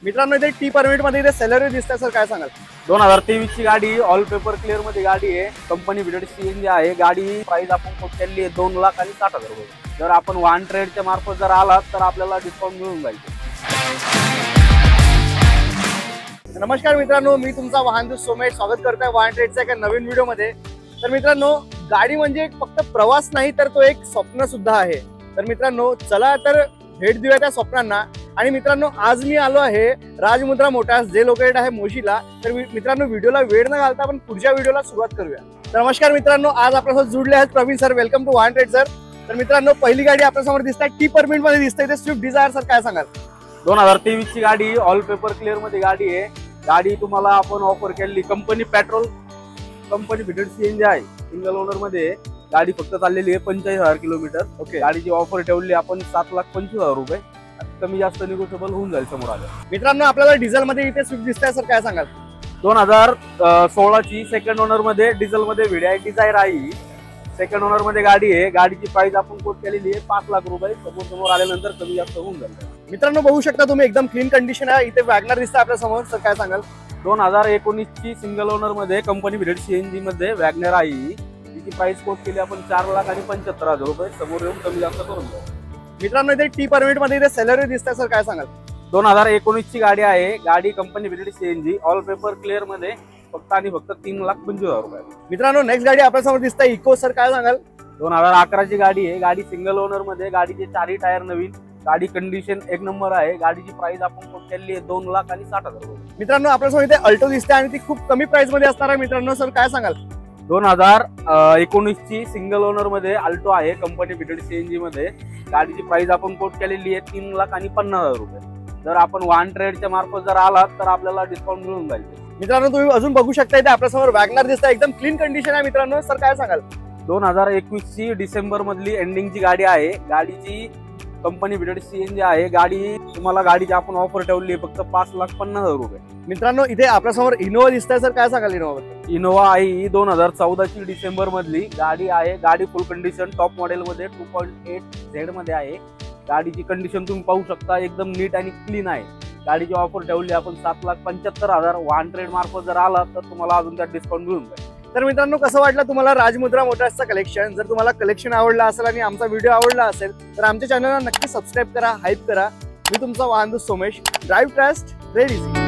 मित्रांनो इथे T permit मध्ये इथे सॅलरी दिसते सर, काय सांगाल? 2023 ची गाडी ऑल पेपर क्लिअर मध्ये गाडी आहे. कंपनी बिडेड सीएनजी आहे. गाडी प्राइस आपण कोट केली आहे 2,60,000 रुपये. जर आपण वाहन ट्रेडच्या मार्फत जर आलात तर आपल्याला डिस्काउंट मिळून जाईल. नमस्कार मित्रांनो, मी तुमचा वाहन सोमेश स्वागत करतोय वाहन ट्रेडच्या एका नवीन व्हिडिओ मध्ये. तर मित्रांनो, गाडी म्हणजे फक्त प्रवास नाही तर तो एक स्वप्न सुद्धा आहे. तर मित्रांनो चला तर भेट देऊया त्या स्वप्नांना. आणि मित्रांनो आज मी आलो आहे राजमुद्रा मोटार्स, जे लोकेटेड आहे मोशीला. तर मित्रांनो व्हिडिओला वेळ न घालता आपण पुढच्या व्हिडिओला सुरुवात करूया. नमस्कार मित्रांनो, आज आपल्यासोबत जुडले आहेत प्रवीण सर. वेलकम टू वाहन ट्रेड सर. तर मित्रांनो पहिली गाडी आपल्यासमोर दिसते टी परमिट मध्ये दिसते, ते स्विफ्ट डिझायर. सर काय सांगाल? 2023 ची गाडी ऑल पेपर क्लिअर मध्ये गाडी आहे. गाडी तुम्हाला आपण ऑफर केली कंपनी पेट्रोल, कंपनी बिडेड सीएनजी आहे. सिंगल ओनर मध्ये गाडी फक्त चाललेली आहे 45,000 किलोमीटर. ओके, गाडीची ऑफर ठेवली आपण 7,25,000 रुपये. कमी जास्त निगोशिएबल होऊन जाईल समोर आलं. मित्रांनो आपल्याला डिझेल मध्ये इथे स्विफ्ट दिसते सर, काय सांगाल? 2016 ची सेकंड ओनर मध्ये डिझेल मध्ये व्हीडीआय डिझायर आहे. सेकंड ओनर मध्ये गाडी आहे. गाडीची प्राइस आपण कोट केलेली आहे 5 लाख रुपये. समोर आल्यानंतर कमी जास्त होऊन जाईल. मित्रांनो बघू शकता तुम्ही, एकदम क्लीन कंडिशन आहे. इथे वॅगनर दिसते आपल्या समोर. सर काय सांगाल? 2019 ची सिंगल ओनर मध्ये कंपनी बिडेड सीएनजी मध्ये वॅगनर आहे. तिची प्राइस कोट केली आपण 4,75,000 रुपये. समोर येऊन कमी जास्त करून जाऊ. मित्रांनो इथे टी परमिट मध्ये इथे सॅलरी दिसते सर, काय सांगाल? 2019 ची गाडी आहे. गाडी कंपनी बिडेड सीएनजी ऑल पेपर क्लिअर मध्ये फक्त आणि फक्त 3,25,000 रुपये. मित्रांनो नेक्स्ट गाडी आपल्या समोर दिसते इको. सर काय सांगाल? 2011 ची गाडी आहे. गाडी सिंगल ओनर मध्ये, गाडीचे 4ही टायर नवीन, गाडी कंडिशन एक नंबर आहे. गाडीची प्राइस आपण कोट केली आहे 2,60,000 रुपये. मित्रांनो आपल्यासमोर इथे अल्टो दिसते आणि ती खूप कमी प्राइस मध्ये असणार आहे. मित्रांनो सर काय सांगाल? 2019 ची सिंगल ओनर मध्ये अल्टो आहे कंपनी बिडेड सीएनजी मध्ये. गाडीची प्राइस आपण कोट केलेली आहे 3,50,000 रुपये. जर आपण वाहन ट्रेडच्या मार्फत जर आलात तर आपल्याला डिस्काउंट मिळून जाईल. मित्रांनो तुम्ही अजून बघू शकता इथे आपल्यासमोर वॅगनर दिसते, एकदम क्लीन कंडिशन आहे. मित्रांनो सर काय सांगाल? 2021 ची डिसेंबर मधली एंडिंगची गाडी आहे. गाडीची कंपनी बिडेड सीएनजी आहे. गाडी तुम्हाला गाडीची आपण ऑफर ठेवली आहे फक्त 5,50,000 रुपये. मित्रांनो इथे आपल्यासमोर इनोवा दिसतंय. सर काय सांगाल इनोवा बद्दल? इनोवा आहे. 2014 ची डिसेंबर मधली गाडी आहे. गाडी फुल कंडिशन टॉप मॉडेल मध्ये 2.8 झेड मध्ये आहे. गाडीची कंडिशन तुम्ही पाहू शकता, एकदम नीट आणि क्लीन आहे. गाडीची ऑफर ठेवली आपण 7,75,000. वाहन ट्रेड मार्फत जर आला तर तुम्हाला अजून त्यात डिस्काउंट मिळून जाईल. तर मित्रांनो कसं वाटलं तुम्हाला राजमुद्रा मोटार्सचं कलेक्शन? जर तुम्हाला कलेक्शन आवडलं असेल आणि आमचा व्हिडिओ आवडला असेल तर आमच्या चॅनलला नक्की सबस्क्राईब करा, हाईप करा. मी तुमचा वाहन Somesh. Drive trust, red easy.